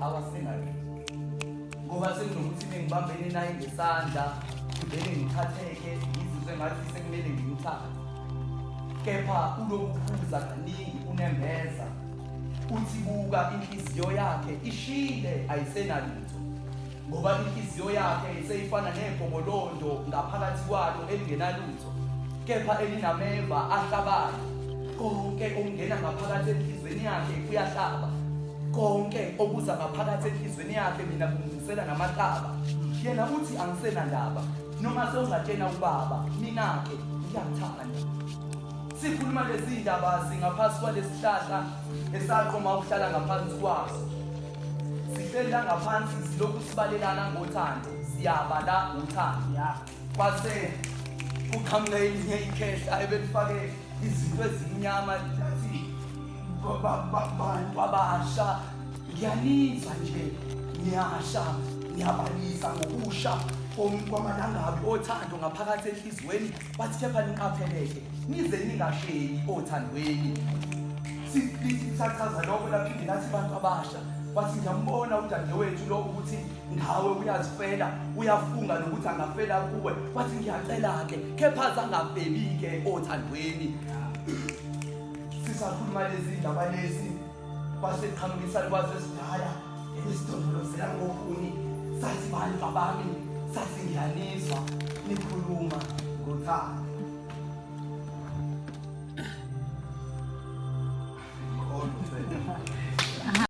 awasenalo ngoba sekunokuthi ngibambene naye ngesandla ngibele ngithatheke ngizizwe ngathi sekumele ngimthathe kepha ulokuphuza kaningi unembeza uthi buka inhliziyo yakhe ishile ayisenalutho ngoba inhliziyo yakhe seyifana negobolondo ngaphakathi kwalo elingenalutho kepha elinameva ahlabayo konke okungena ngaphakathi enhlizweni yakhe kuyahlaba konke okuza ngaphakathi enhlizweni yakhe mina kungizisela namataba yena uthi angisenandaba noma sewungatshena ubaba mina ke ngiyamthanda sikhuluma lezi ndaba singaphasi kwalesihlahla esaqoma ukuhlala ngaphansi kwaso sihlela ngaphansi silokhu sibalelana ngothando siyabala uthando kwase uqhamuka elinye ikhehla ebelifake izinto ezimnyama lithi bantu abasha ngiyanizwa nje ngiyasha ngiyabalisa ngokusha kwamalangabi othando ngaphakathi enhlizweni bathi kepha niqapheleke nize ningasheli othandweni sichaza lokho laphinde lathi bantu abasha wathi ngiyambona udadewethu lo ukuthi ngawe uyazifela uyafunga nokuthi angafela kuwe wathi ngiyacela ke kepha zangabhebike othandweni sisakhuluma lezi ndaba lezi baseqhamukisa kwaze sidala esidondolozela ngofuni sathi bantu abami sathi ngiyanizwa nikhuluma ngothando